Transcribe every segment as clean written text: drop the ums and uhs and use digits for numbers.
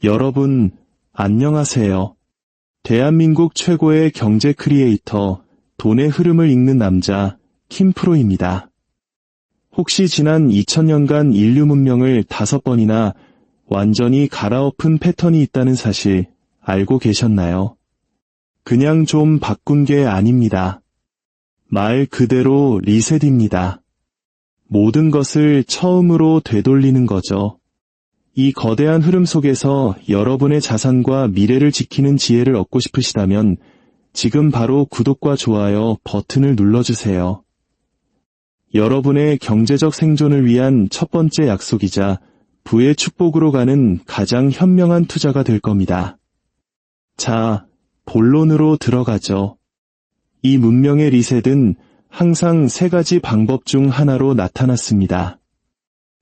여러분, 안녕하세요. 대한민국 최고의 경제 크리에이터, 돈의 흐름을 읽는 남자, 킴프로입니다. 혹시 지난 2000년간 인류 문명을 5번이나 완전히 갈아엎은 패턴이 있다는 사실 알고 계셨나요? 그냥 좀 바꾼 게 아닙니다. 말 그대로 리셋입니다. 모든 것을 처음으로 되돌리는 거죠. 이 거대한 흐름 속에서 여러분의 자산과 미래를 지키는 지혜를 얻고 싶으시다면 지금 바로 구독과 좋아요 버튼을 눌러주세요. 여러분의 경제적 생존을 위한 첫 번째 약속이자 부의 축복으로 가는 가장 현명한 투자가 될 겁니다. 자, 본론으로 들어가죠. 이 문명의 리셋은 항상 3가지 방법 중 하나로 나타났습니다.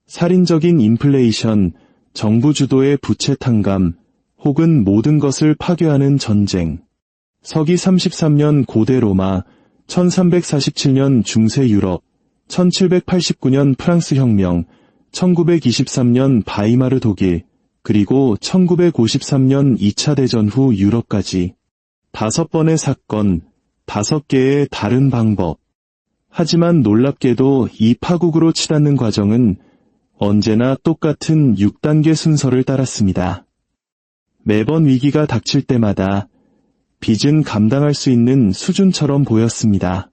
살인적인 인플레이션, 정부 주도의 부채 탕감, 혹은 모든 것을 파괴하는 전쟁. 서기 33년 고대 로마, 1347년 중세 유럽, 1789년 프랑스 혁명, 1923년 바이마르 독일, 그리고 1953년 2차 대전 후 유럽까지 5번의 사건, 5개의 다른 방법. 하지만 놀랍게도 이 파국으로 치닫는 과정은 언제나 똑같은 6단계 순서를 따랐습니다. 매번 위기가 닥칠 때마다 빚은 감당할 수 있는 수준처럼 보였습니다.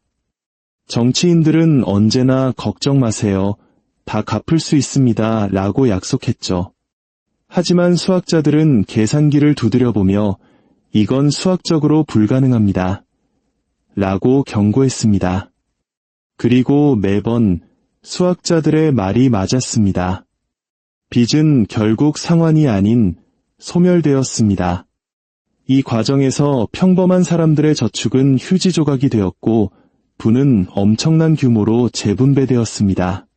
정치인들은 언제나 걱정 마세요. 다 갚을 수 있습니다. 라고 약속했죠. 하지만 수학자들은 계산기를 두드려보며 이건 수학적으로 불가능합니다. 라고 경고했습니다. 그리고 매번 수학자들의 말이 맞았습니다. 빚은 결국 상환이 아닌 소멸되었습니다. 이 과정에서 평범한 사람들의 저축은 휴지 조각이 되었고 부는 엄청난 규모로 재분배되었습니다.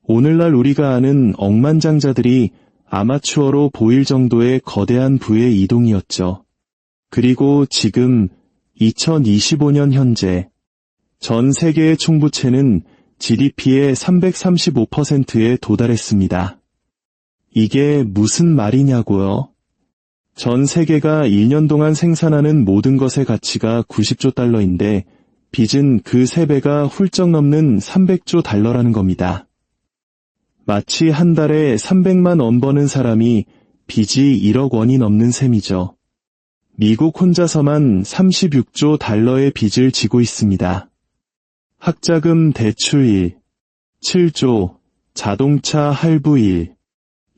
오늘날 우리가 아는 억만장자들이 아마추어로 보일 정도의 거대한 부의 이동이었죠. 그리고 지금 2025년 현재 전 세계의 총부채는 GDP의 335%에 도달했습니다. 이게 무슨 말이냐고요? 전 세계가 1년 동안 생산하는 모든 것의 가치가 90조 달러인데 빚은 그 3배가 훌쩍 넘는 300조 달러라는 겁니다. 마치 한 달에 300만 원 버는 사람이 빚이 1억 원이 넘는 셈이죠. 미국 혼자서만 36조 달러의 빚을 지고 있습니다. 학자금 대출 1, 7조, 자동차 할부 1,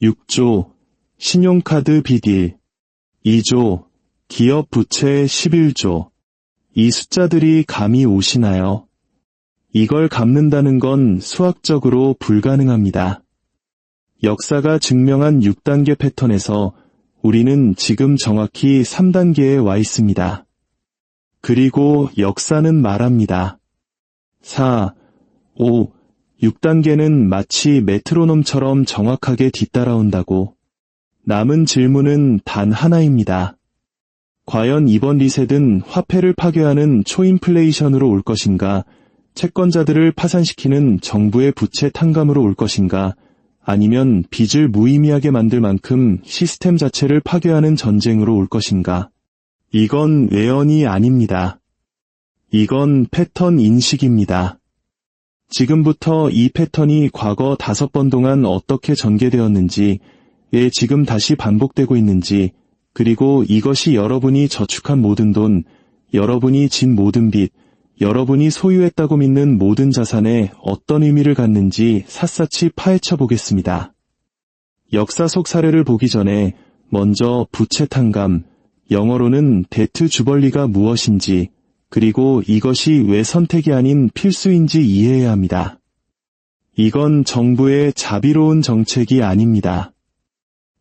6조, 신용카드 빚 1, 2조, 기업 부채 11조. 이 숫자들이 감이 오시나요? 이걸 갚는다는 건 수학적으로 불가능합니다. 역사가 증명한 6단계 패턴에서 우리는 지금 정확히 3단계에 와 있습니다. 그리고 역사는 말합니다. 4, 5, 6단계는 마치 메트로놈처럼 정확하게 뒤따라온다고. 남은 질문은 단 하나입니다. 과연 이번 리셋은 화폐를 파괴하는 초인플레이션으로 올 것인가, 채권자들을 파산시키는 정부의 부채 탕감으로 올 것인가, 아니면 빚을 무의미하게 만들 만큼 시스템 자체를 파괴하는 전쟁으로 올 것인가. 이건 외연이 아닙니다. 이건 패턴 인식입니다. 지금부터 이 패턴이 과거 5번 동안 어떻게 전개되었는지, 왜 지금 다시 반복되고 있는지, 그리고 이것이 여러분이 저축한 모든 돈, 여러분이 진 모든 빚, 여러분이 소유했다고 믿는 모든 자산에 어떤 의미를 갖는지 샅샅이 파헤쳐 보겠습니다. 역사 속 사례를 보기 전에 먼저 부채 탕감, 영어로는 데트 주벌리가 무엇인지, 그리고 이것이 왜 선택이 아닌 필수인지 이해해야 합니다. 이건 정부의 자비로운 정책이 아닙니다.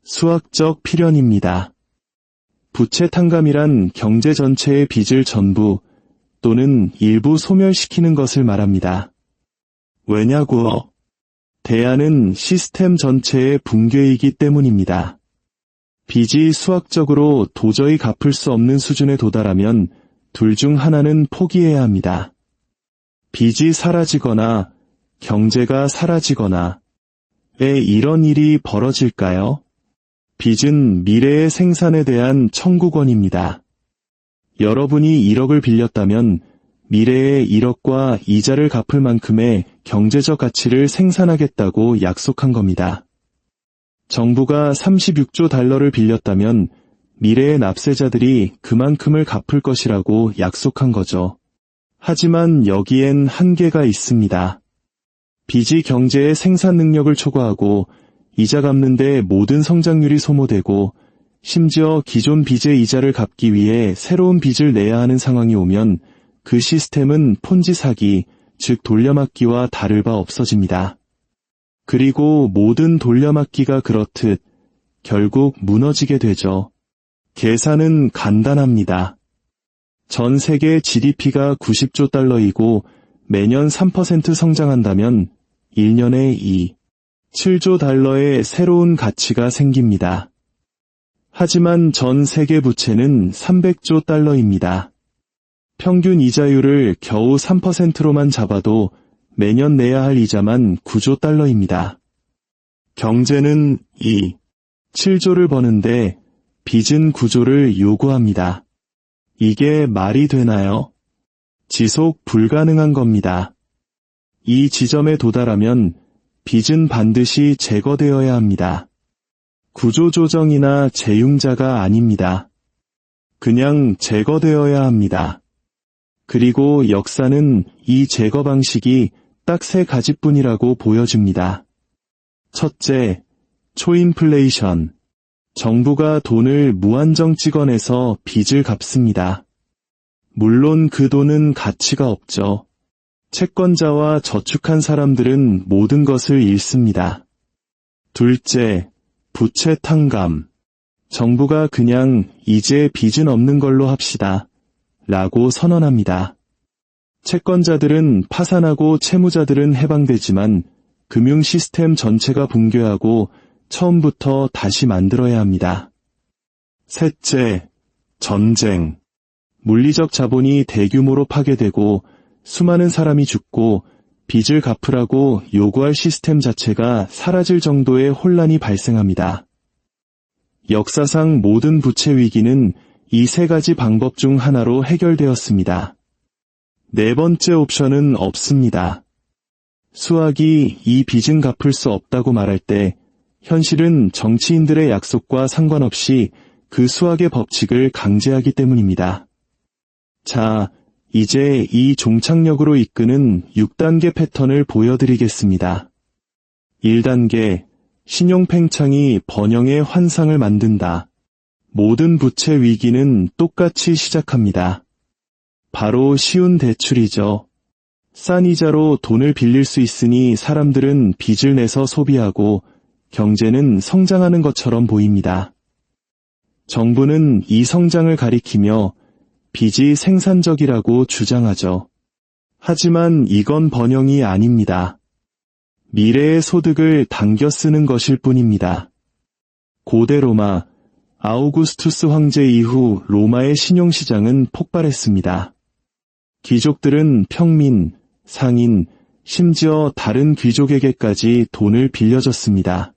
수학적 필연입니다. 부채 탕감이란 경제 전체의 빚을 전부 또는 일부 소멸시키는 것을 말합니다. 왜냐고요? 대안은 시스템 전체의 붕괴이기 때문입니다. 빚이 수학적으로 도저히 갚을 수 없는 수준에 도달하면 둘 중 하나는 포기해야 합니다. 빚이 사라지거나 경제가 사라지거나. 왜 이런 일이 벌어질까요? 빚은 미래의 생산에 대한 청구권입니다. 여러분이 1억을 빌렸다면 미래의 1억과 이자를 갚을 만큼의 경제적 가치를 생산하겠다고 약속한 겁니다. 정부가 36조 달러를 빌렸다면 미래의 납세자들이 그만큼을 갚을 것이라고 약속한 거죠. 하지만 여기엔 한계가 있습니다. 빚이 경제의 생산 능력을 초과하고 이자 갚는 데 모든 성장률이 소모되고 심지어 기존 빚의 이자를 갚기 위해 새로운 빚을 내야 하는 상황이 오면 그 시스템은 폰지 사기, 즉 돌려막기와 다를 바 없어집니다. 그리고 모든 돌려막기가 그렇듯 결국 무너지게 되죠. 계산은 간단합니다. 전 세계 GDP가 90조 달러이고 매년 3% 성장한다면 1년에 7조 달러의 새로운 가치가 생깁니다. 하지만 전 세계 부채는 300조 달러입니다. 평균 이자율을 겨우 3%로만 잡아도 매년 내야 할 이자만 9조 달러입니다. 경제는 7조를 버는데 빚은 9조를 요구합니다. 이게 말이 되나요? 지속 불가능한 겁니다. 이 지점에 도달하면 빚은 반드시 제거되어야 합니다. 구조조정이나 재융자가 아닙니다. 그냥 제거되어야 합니다. 그리고 역사는 이 제거 방식이 딱 3가지뿐이라고 보여줍니다. 첫째, 초인플레이션. 정부가 돈을 무한정 찍어내서 빚을 갚습니다. 물론 그 돈은 가치가 없죠. 채권자와 저축한 사람들은 모든 것을 잃습니다. 둘째, 부채 탕감. 정부가 그냥 이제 빚은 없는 걸로 합시다. 라고 선언합니다. 채권자들은 파산하고 채무자들은 해방되지만 금융 시스템 전체가 붕괴하고 처음부터 다시 만들어야 합니다. 셋째, 전쟁. 물리적 자본이 대규모로 파괴되고 수많은 사람이 죽고 빚을 갚으라고 요구할 시스템 자체가 사라질 정도의 혼란이 발생합니다. 역사상 모든 부채 위기는 이 3가지 방법 중 하나로 해결되었습니다. 네 번째 옵션은 없습니다. 수학이 이 빚은 갚을 수 없다고 말할 때 현실은 정치인들의 약속과 상관없이 그 수학의 법칙을 강제하기 때문입니다. 자, 이제 이 종착역으로 이끄는 6단계 패턴을 보여드리겠습니다. 1단계, 신용 팽창이 번영의 환상을 만든다. 모든 부채 위기는 똑같이 시작합니다. 바로 쉬운 대출이죠. 싼 이자로 돈을 빌릴 수 있으니 사람들은 빚을 내서 소비하고 경제는 성장하는 것처럼 보입니다. 정부는 이 성장을 가리키며 빚이 생산적이라고 주장하죠. 하지만 이건 번영이 아닙니다. 미래의 소득을 당겨 쓰는 것일 뿐입니다. 고대 로마, 아우구스투스 황제 이후 로마의 신용시장은 폭발했습니다. 귀족들은 평민, 상인, 심지어 다른 귀족에게까지 돈을 빌려줬습니다.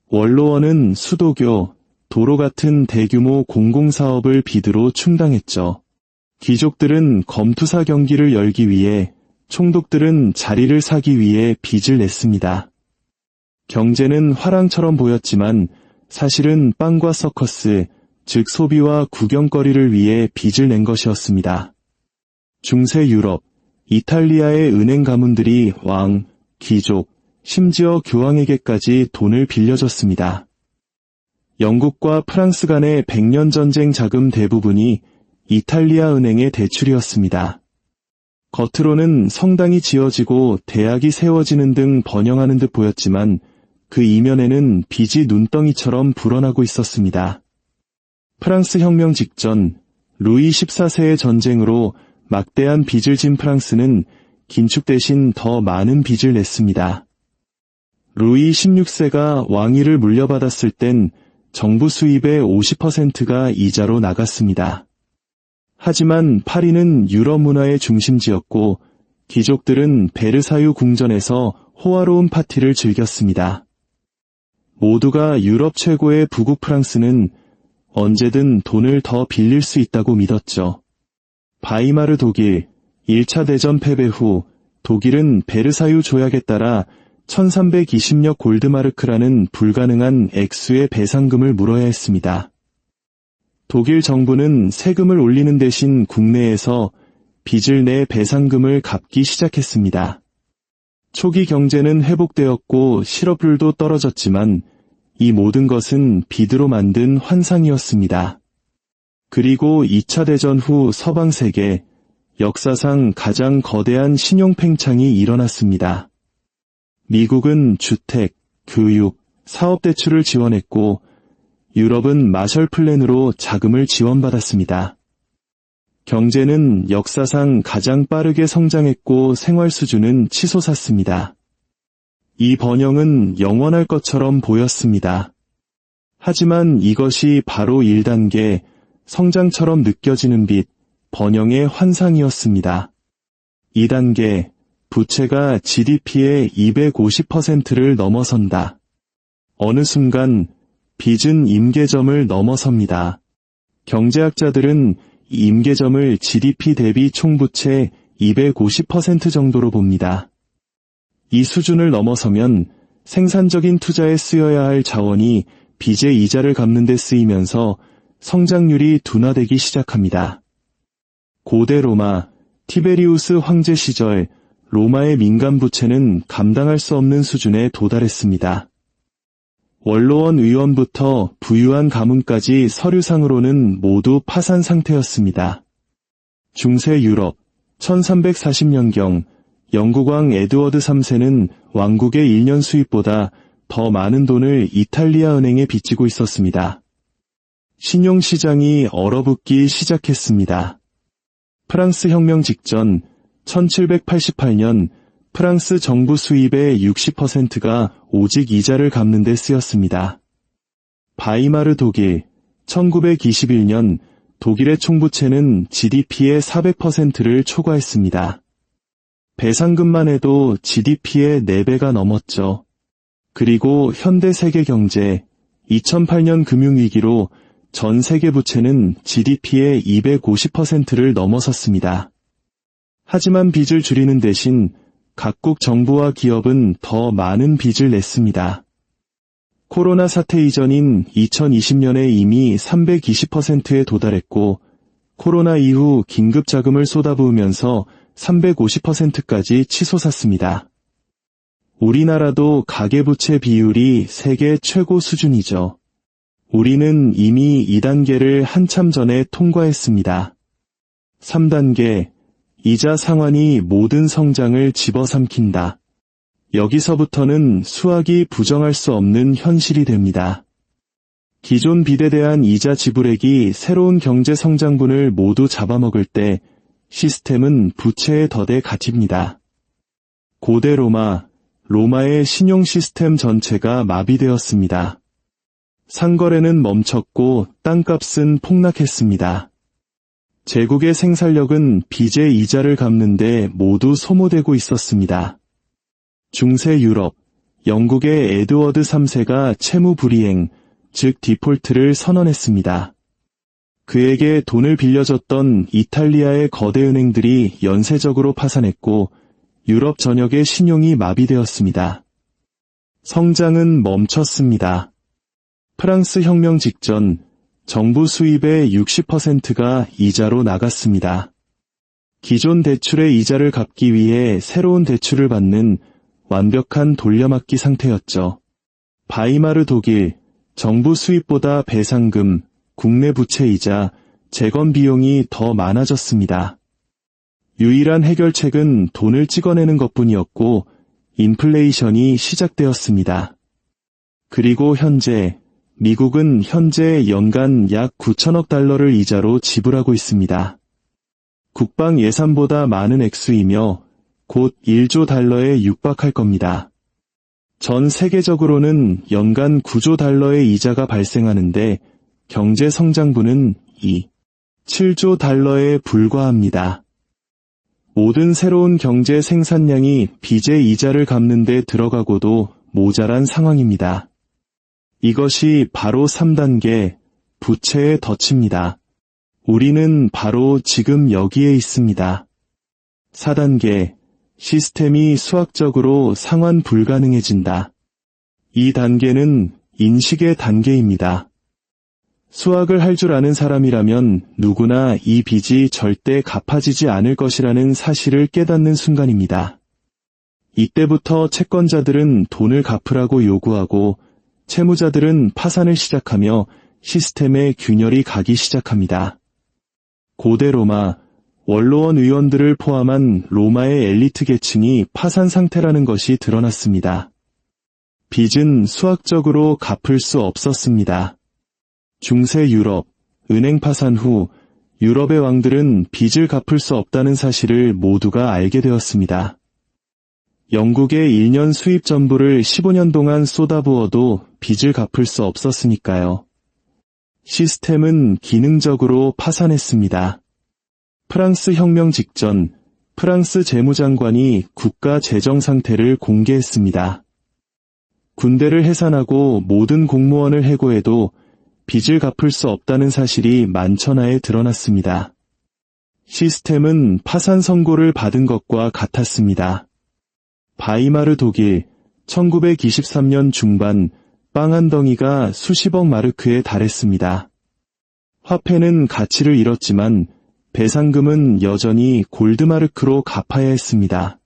원로원은 수도교, 도로 같은 대규모 공공사업을 빚으로 충당했죠. 귀족들은 검투사 경기를 열기 위해, 총독들은 자리를 사기 위해 빚을 냈습니다. 경제는 화랑처럼 보였지만 사실은 빵과 서커스, 즉 소비와 구경거리를 위해 빚을 낸 것이었습니다. 중세 유럽, 이탈리아의 은행 가문들이 왕, 귀족, 심지어 교황에게까지 돈을 빌려줬습니다. 영국과 프랑스 간의 100년 전쟁 자금 대부분이 이탈리아 은행의 대출이었습니다. 겉으로는 성당이 지어지고 대학이 세워지는 등 번영하는 듯 보였지만 그 이면에는 빚이 눈덩이처럼 불어나고 있었습니다. 프랑스 혁명 직전 루이 14세의 전쟁으로 막대한 빚을 진 프랑스는 긴축 대신 더 많은 빚을 냈습니다. 루이 16세가 왕위를 물려받았을 땐 정부 수입의 50%가 이자로 나갔습니다. 하지만 파리는 유럽 문화의 중심지였고 귀족들은 베르사유 궁전에서 호화로운 파티를 즐겼습니다. 모두가 유럽 최고의 부국 프랑스는 언제든 돈을 더 빌릴 수 있다고 믿었죠. 바이마르 독일, 1차 대전 패배 후 독일은 베르사유 조약에 따라 1320억 골드마르크라는 불가능한 액수의 배상금을 물어야 했습니다. 독일 정부는 세금을 올리는 대신 국내에서 빚을 내 배상금을 갚기 시작했습니다. 초기 경제는 회복되었고 실업률도 떨어졌지만 이 모든 것은 빚으로 만든 환상이었습니다. 그리고 2차 대전 후 서방 세계, 역사상 가장 거대한 신용 팽창이 일어났습니다. 미국은 주택, 교육, 사업 대출을 지원했고 유럽은 마셜 플랜으로 자금을 지원받았습니다. 경제는 역사상 가장 빠르게 성장했고 생활 수준은 치솟았습니다. 이 번영은 영원할 것처럼 보였습니다. 하지만 이것이 바로 1단계 성장처럼 느껴지는 빚, 번영의 환상이었습니다. 2단계 부채가 GDP의 250%를 넘어선다. 어느 순간 빚은 임계점을 넘어섭니다. 경제학자들은 이 임계점을 GDP 대비 총부채 250% 정도로 봅니다. 이 수준을 넘어서면 생산적인 투자에 쓰여야 할 자원이 빚의 이자를 갚는 데 쓰이면서 성장률이 둔화되기 시작합니다. 고대 로마, 티베리우스 황제 시절 로마의 민간 부채는 감당할 수 없는 수준에 도달했습니다. 원로원 의원부터 부유한 가문까지 서류상으로는 모두 파산 상태였습니다. 중세 유럽, 1340년경 영국왕 에드워드 3세는 왕국의 1년 수입보다 더 많은 돈을 이탈리아 은행에 빚지고 있었습니다. 신용시장이 얼어붙기 시작했습니다. 프랑스 혁명 직전 1788년 프랑스 정부 수입의 60%가 오직 이자를 갚는 데 쓰였습니다. 바이마르 독일, 1921년 독일의 총부채는 GDP의 400%를 초과했습니다. 배상금만 해도 GDP의 4배가 넘었죠. 그리고 현대 세계 경제, 2008년 금융위기로 전 세계 부채는 GDP의 250%를 넘어섰습니다. 하지만 빚을 줄이는 대신 각국 정부와 기업은 더 많은 빚을 냈습니다. 코로나 사태 이전인 2020년에 이미 320%에 도달했고 코로나 이후 긴급 자금을 쏟아부으면서 350%까지 치솟았습니다. 우리나라도 가계부채 비율이 세계 최고 수준이죠. 우리는 이미 2단계를 한참 전에 통과했습니다. 3단계, 이자 상환이 모든 성장을 집어삼킨다. 여기서부터는 수학이 부정할 수 없는 현실이 됩니다. 기존 빚에 대한 이자 지불액이 새로운 경제 성장분을 모두 잡아먹을 때 시스템은 부채의 덫에 갇힙니다. 고대 로마의 신용 시스템 전체가 마비되었습니다. 상거래는 멈췄고 땅값은 폭락했습니다. 제국의 생산력은 빚의 이자를 갚는 데 모두 소모되고 있었습니다. 중세 유럽, 영국의 에드워드 3세가 채무 불이행, 즉 디폴트를 선언했습니다. 그에게 돈을 빌려줬던 이탈리아의 거대 은행들이 연쇄적으로 파산했고 유럽 전역의 신용이 마비되었습니다. 성장은 멈췄습니다. 프랑스 혁명 직전 정부 수입의 60%가 이자로 나갔습니다. 기존 대출의 이자를 갚기 위해 새로운 대출을 받는 완벽한 돌려막기 상태였죠. 바이마르 독일, 정부 수입보다 배상금, 국내 부채이자 재건 비용이 더 많아졌습니다. 유일한 해결책은 돈을 찍어내는 것뿐이었고 인플레이션이 시작되었습니다. 그리고 미국은 현재 연간 약 9천억 달러를 이자로 지불하고 있습니다. 국방 예산보다 많은 액수이며 곧 1조 달러에 육박할 겁니다. 전 세계적으로는 연간 9조 달러의 이자가 발생하는데 경제 성장분은 7조 달러에 불과합니다. 모든 새로운 경제 생산량이 빚의 이자를 갚는 데 들어가고도 모자란 상황입니다. 이것이 바로 3단계 부채의 덫입니다. 우리는 바로 지금 여기에 있습니다. 4단계 시스템이 수학적으로 상환 불가능해진다. 이 단계는 인식의 단계입니다. 수학을 할 줄 아는 사람이라면 누구나 이 빚이 절대 갚아지지 않을 것이라는 사실을 깨닫는 순간입니다. 이때부터 채권자들은 돈을 갚으라고 요구하고 채무자들은 파산을 시작하며 시스템의 균열이 가기 시작합니다. 고대 로마, 원로원 의원들을 포함한 로마의 엘리트 계층이 파산 상태라는 것이 드러났습니다. 빚은 수학적으로 갚을 수 없었습니다. 중세 유럽, 은행 파산 후 유럽의 왕들은 빚을 갚을 수 없다는 사실을 모두가 알게 되었습니다. 영국의 1년 수입 전부를 15년 동안 쏟아부어도 빚을 갚을 수 없었으니까요. 시스템은 기능적으로 파산했습니다. 프랑스 혁명 직전 프랑스 재무장관이 국가 재정 상태를 공개했습니다. 군대를 해산하고 모든 공무원을 해고해도 빚을 갚을 수 없다는 사실이 만천하에 드러났습니다. 시스템은 파산 선고를 받은 것과 같았습니다. 바이마르 독일 1923년 중반 빵 한 덩이가 수십억 마르크에 달했습니다. 화폐는 가치를 잃었지만 배상금은 여전히 골드마르크로 갚아야 했습니다.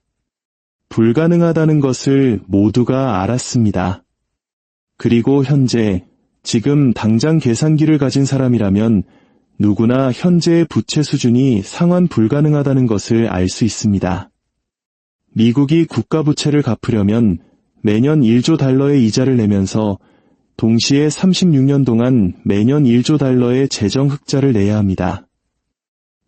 불가능하다는 것을 모두가 알았습니다. 그리고 현재, 지금 당장 계산기를 가진 사람이라면 누구나 현재의 부채 수준이 상환 불가능하다는 것을 알 수 있습니다. 미국이 국가 부채를 갚으려면 매년 1조 달러의 이자를 내면서 동시에 36년 동안 매년 1조 달러의 재정 흑자를 내야 합니다.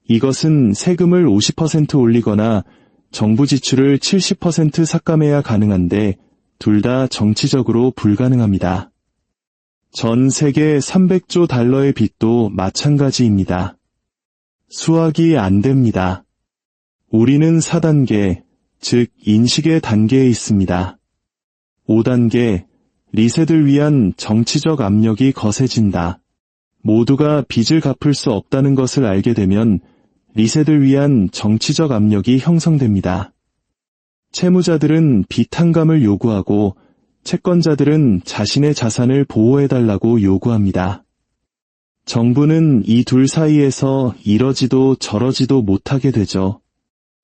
이것은 세금을 50% 올리거나 정부 지출을 70% 삭감해야 가능한데 둘 다 정치적으로 불가능합니다. 전 세계 300조 달러의 빚도 마찬가지입니다. 수학이 안 됩니다. 우리는 4단계, 즉 인식의 단계에 있습니다. 5단계, 리셋을 위한 정치적 압력이 거세진다. 모두가 빚을 갚을 수 없다는 것을 알게 되면 리셋을 위한 정치적 압력이 형성됩니다. 채무자들은 빚 탕감을 요구하고 채권자들은 자신의 자산을 보호해달라고 요구합니다. 정부는 이 둘 사이에서 이러지도 저러지도 못하게 되죠.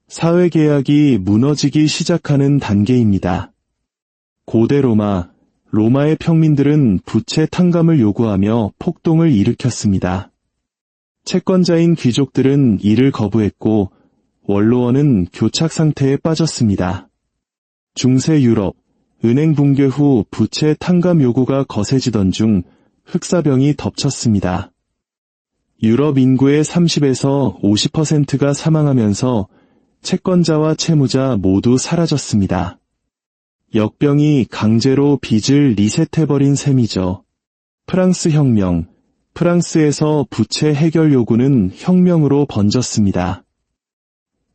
사회계약이 무너지기 시작하는 단계입니다. 고대 로마의 평민들은 부채 탕감을 요구하며 폭동을 일으켰습니다. 채권자인 귀족들은 이를 거부했고 원로원은 교착 상태에 빠졌습니다. 중세 유럽, 은행 붕괴 후 부채 탕감 요구가 거세지던 중 흑사병이 덮쳤습니다. 유럽 인구의 30에서 50%가 사망하면서 채권자와 채무자 모두 사라졌습니다. 역병이 강제로 빚을 리셋해버린 셈이죠. 프랑스 혁명, 프랑스에서 부채 해결 요구는 혁명으로 번졌습니다.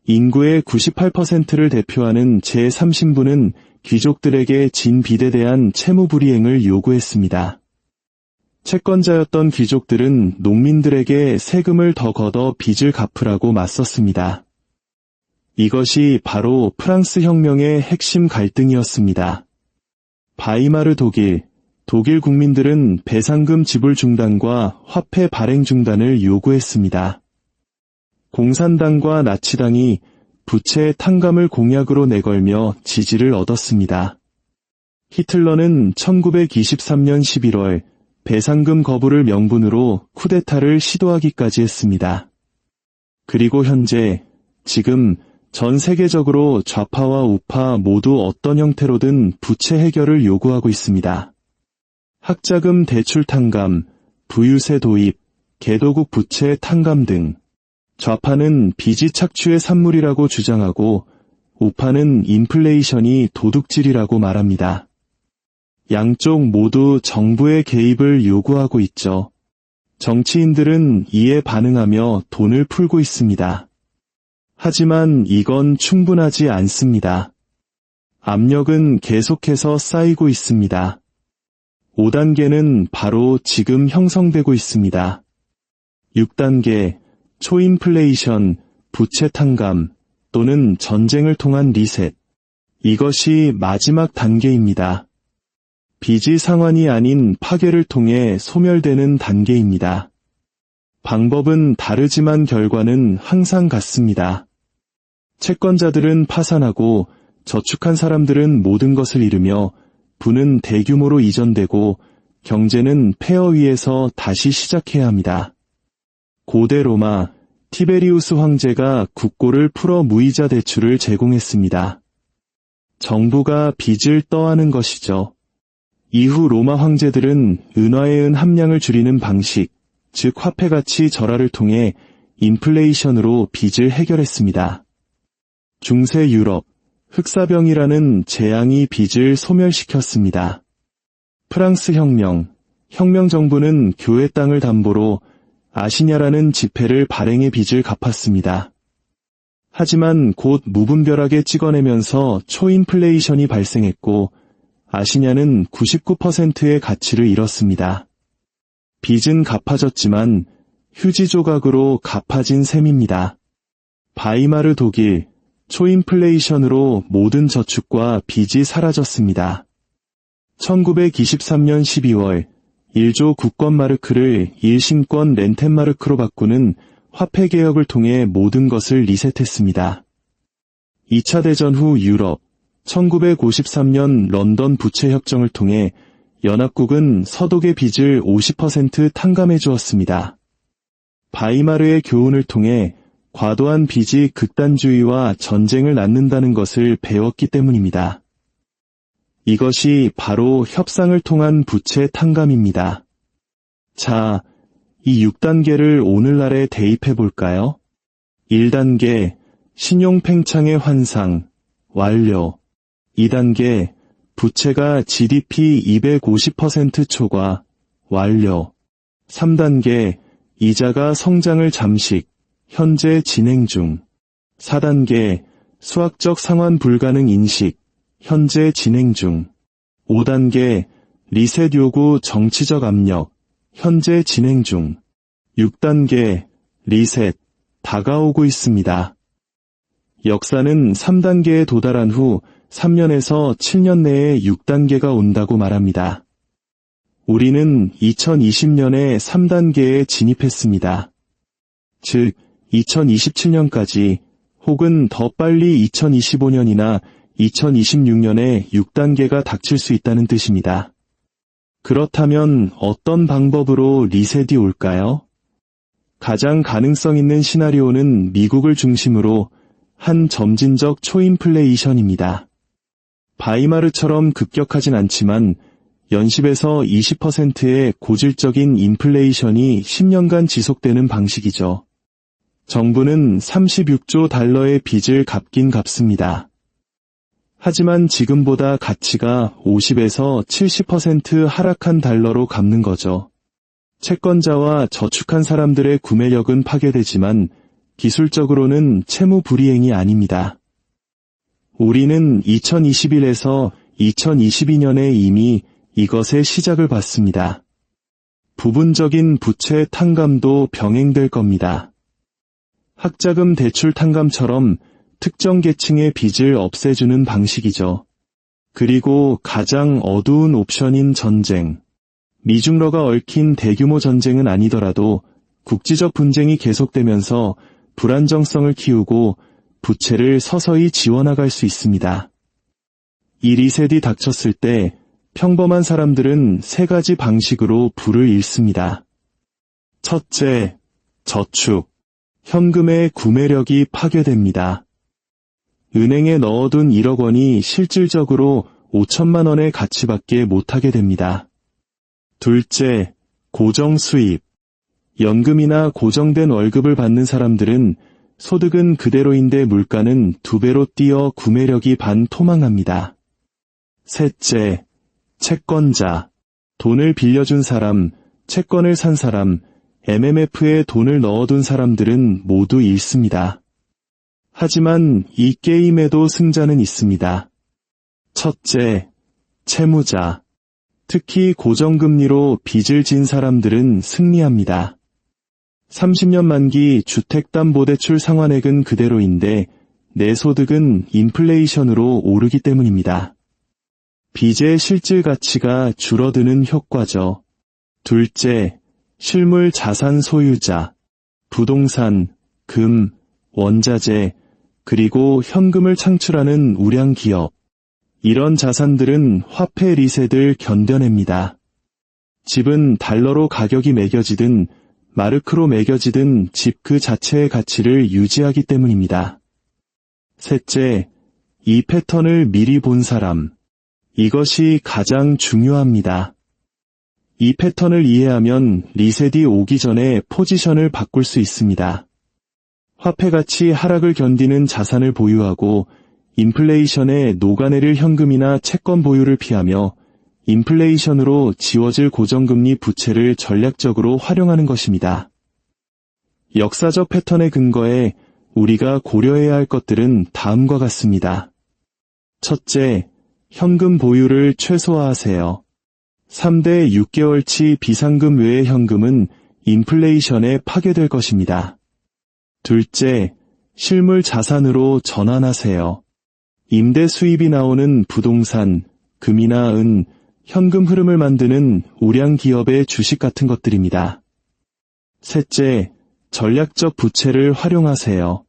인구의 98%를 대표하는 제3신부는 귀족들에게 진 빚에 대한 채무 불이행을 요구했습니다. 채권자였던 귀족들은 농민들에게 세금을 더 걷어 빚을 갚으라고 맞섰습니다. 이것이 바로 프랑스 혁명의 핵심 갈등이었습니다. 바이마르 독일 국민들은 배상금 지불 중단과 화폐 발행 중단을 요구했습니다. 공산당과 나치당이 부채 탕감을 공약으로 내걸며 지지를 얻었습니다. 히틀러는 1923년 11월 배상금 거부를 명분으로 쿠데타를 시도하기까지 했습니다. 그리고 현재, 지금 전 세계적으로 좌파와 우파 모두 어떤 형태로든 부채 해결을 요구하고 있습니다. 학자금 대출 탕감, 부유세 도입, 개도국 부채 탕감 등 좌파는 빚이 착취의 산물이라고 주장하고 우파는 인플레이션이 도둑질이라고 말합니다. 양쪽 모두 정부의 개입을 요구하고 있죠. 정치인들은 이에 반응하며 돈을 풀고 있습니다. 하지만 이건 충분하지 않습니다. 압력은 계속해서 쌓이고 있습니다. 5단계는 바로 지금 형성되고 있습니다. 6단계, 초인플레이션, 부채 탕감 또는 전쟁을 통한 리셋. 이것이 마지막 단계입니다. 빚이 상환이 아닌 파괴를 통해 소멸되는 단계입니다. 방법은 다르지만 결과는 항상 같습니다. 채권자들은 파산하고 저축한 사람들은 모든 것을 잃으며 부는 대규모로 이전되고 경제는 폐허 위에서 다시 시작해야 합니다. 고대 로마, 티베리우스 황제가 국고를 풀어 무이자 대출을 제공했습니다. 정부가 빚을 떠안은 것이죠. 이후 로마 황제들은 은화의 은 함량을 줄이는 방식, 즉 화폐가치 절하를 통해 인플레이션으로 빚을 해결했습니다. 중세 유럽, 흑사병이라는 재앙이 빚을 소멸시켰습니다. 프랑스 혁명 정부는 교회 땅을 담보로 아시냐라는 지폐를 발행해 빚을 갚았습니다. 하지만 곧 무분별하게 찍어내면서 초인플레이션이 발생했고 아시냐는 99%의 가치를 잃었습니다. 빚은 갚아졌지만 휴지 조각으로 갚아진 셈입니다. 바이마르 독일, 초인플레이션으로 모든 저축과 빚이 사라졌습니다. 1923년 12월 1조 국권마르크를 일신권 렌텐마르크로 바꾸는 화폐개혁을 통해 모든 것을 리셋했습니다. 2차 대전 후 유럽, 1953년 런던 부채협정을 통해 연합국은 서독의 빚을 50% 탕감해 주었습니다. 바이마르의 교훈을 통해 과도한 빚이 극단주의와 전쟁을 낳는다는 것을 배웠기 때문입니다. 이것이 바로 협상을 통한 부채 탕감입니다. 자, 이 6단계를 오늘날에 대입해 볼까요? 1단계, 신용 팽창의 환상, 완료. 2단계, 부채가 GDP 250% 초과, 완료. 3단계, 이자가 성장을 잠식, 현재 진행 중. 4단계, 수학적 상환 불가능 인식, 현재 진행 중. 5단계, 리셋 요구 정치적 압력, 현재 진행 중. 6단계, 리셋, 다가오고 있습니다. 역사는 3단계에 도달한 후 3년에서 7년 내에 6단계가 온다고 말합니다. 우리는 2020년에 3단계에 진입했습니다. 즉, 2027년까지 혹은 더 빨리 2025년이나 2026년에 6단계가 닥칠 수 있다는 뜻입니다. 그렇다면 어떤 방법으로 리셋이 올까요? 가장 가능성 있는 시나리오는 미국을 중심으로 한 점진적 초인플레이션입니다. 바이마르처럼 급격하진 않지만 연십에서 20%의 고질적인 인플레이션이 10년간 지속되는 방식이죠. 정부는 36조 달러의 빚을 갚긴 갚습니다. 하지만 지금보다 가치가 50에서 70% 하락한 달러로 갚는 거죠. 채권자와 저축한 사람들의 구매력은 파괴되지만 기술적으로는 채무 불이행이 아닙니다. 우리는 2021에서 2022년에 이미 이것의 시작을 봤습니다. 부분적인 부채 탕감도 병행될 겁니다. 학자금 대출 탕감처럼 특정 계층의 빚을 없애주는 방식이죠. 그리고 가장 어두운 옵션인 전쟁. 미중러가 얽힌 대규모 전쟁은 아니더라도 국지적 분쟁이 계속되면서 불안정성을 키우고 부채를 서서히 지워나갈 수 있습니다. 이 리셋이 닥쳤을 때 평범한 사람들은 세 가지 방식으로 부를 잃습니다. 첫째, 저축. 현금의 구매력이 파괴됩니다. 은행에 넣어둔 1억 원이 실질적으로 5천만 원의 가치밖에 못하게 됩니다. 둘째, 고정 수입. 연금이나 고정된 월급을 받는 사람들은 소득은 그대로인데 물가는 2배로 뛰어 구매력이 반토막납니다. 셋째, 채권자. 돈을 빌려준 사람, 채권을 산 사람, MMF에 돈을 넣어둔 사람들은 모두 잃습니다. 하지만 이 게임에도 승자는 있습니다. 첫째, 채무자. 특히 고정금리로 빚을 진 사람들은 승리합니다. 30년 만기 주택담보대출 상환액은 그대로인데 내 소득은 인플레이션으로 오르기 때문입니다. 빚의 실질 가치가 줄어드는 효과죠. 둘째, 실물 자산 소유자, 부동산, 금, 원자재, 그리고 현금을 창출하는 우량 기업. 이런 자산들은 화폐 리셋을 견뎌냅니다. 집은 달러로 가격이 매겨지든 마르크로 매겨지든 집 그 자체의 가치를 유지하기 때문입니다. 셋째, 이 패턴을 미리 본 사람. 이것이 가장 중요합니다. 이 패턴을 이해하면 리셋이 오기 전에 포지션을 바꿀 수 있습니다. 화폐 가치 하락을 견디는 자산을 보유하고 인플레이션에 녹아내릴 현금이나 채권 보유를 피하며 인플레이션으로 지워질 고정금리 부채를 전략적으로 활용하는 것입니다. 역사적 패턴의 근거에 우리가 고려해야 할 것들은 다음과 같습니다. 첫째, 현금 보유를 최소화하세요. 3대 6개월치 비상금 외의 현금은 인플레이션에 파괴될 것입니다. 둘째, 실물 자산으로 전환하세요. 임대 수입이 나오는 부동산, 금이나 은, 현금 흐름을 만드는 우량 기업의 주식 같은 것들입니다. 셋째, 전략적 부채를 활용하세요.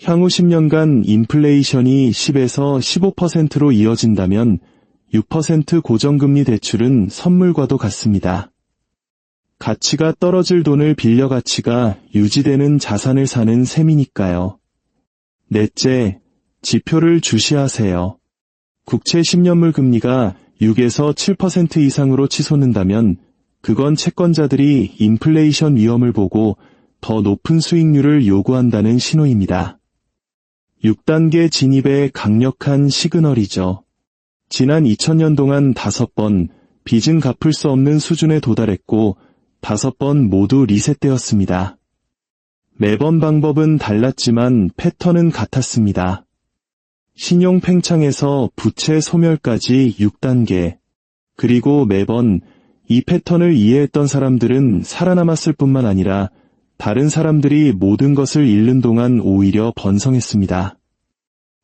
향후 10년간 인플레이션이 10에서 15%로 이어진다면 6% 고정금리 대출은 선물과도 같습니다. 가치가 떨어질 돈을 빌려 가치가 유지되는 자산을 사는 셈이니까요. 넷째, 지표를 주시하세요. 국채 10년물 금리가 6에서 7% 이상으로 치솟는다면 그건 채권자들이 인플레이션 위험을 보고 더 높은 수익률을 요구한다는 신호입니다. 6단계 진입의 강력한 시그널이죠. 지난 2000년 동안 5번 빚은 갚을 수 없는 수준에 도달했고 5번 모두 리셋되었습니다. 매번 방법은 달랐지만 패턴은 같았습니다. 신용 팽창에서 부채 소멸까지 6단계. 그리고 매번 이 패턴을 이해했던 사람들은 살아남았을 뿐만 아니라 다른 사람들이 모든 것을 잃는 동안 오히려 번성했습니다.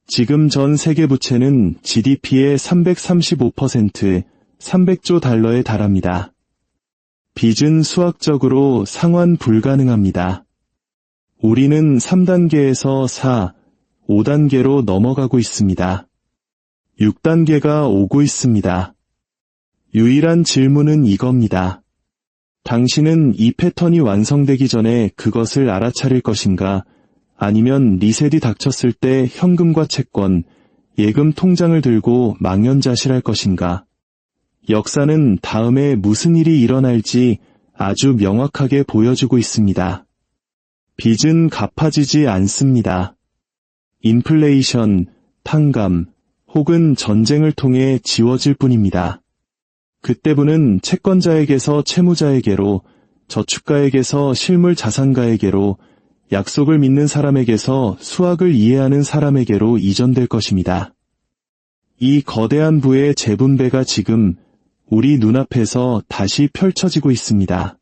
지금 전 세계 부채는 GDP의 335%, 300조 달러에 달합니다. 빚은 수학적으로 상환 불가능합니다. 우리는 3단계에서 4, 5단계로 넘어가고 있습니다. 6단계가 오고 있습니다. 유일한 질문은 이겁니다. 당신은 이 패턴이 완성되기 전에 그것을 알아차릴 것인가? 아니면 리셋이 닥쳤을 때 현금과 채권, 예금 통장을 들고 망연자실할 것인가? 역사는 다음에 무슨 일이 일어날지 아주 명확하게 보여주고 있습니다. 빚은 갚아지지 않습니다. 인플레이션, 탕감, 혹은 전쟁을 통해 지워질 뿐입니다. 그때부는 채권자에게서 채무자에게로, 저축가에게서 실물 자산가에게로, 약속을 믿는 사람에게서 수학을 이해하는 사람에게로 이전될 것입니다. 이 거대한 부의 재분배가 지금 우리 눈앞에서 다시 펼쳐지고 있습니다.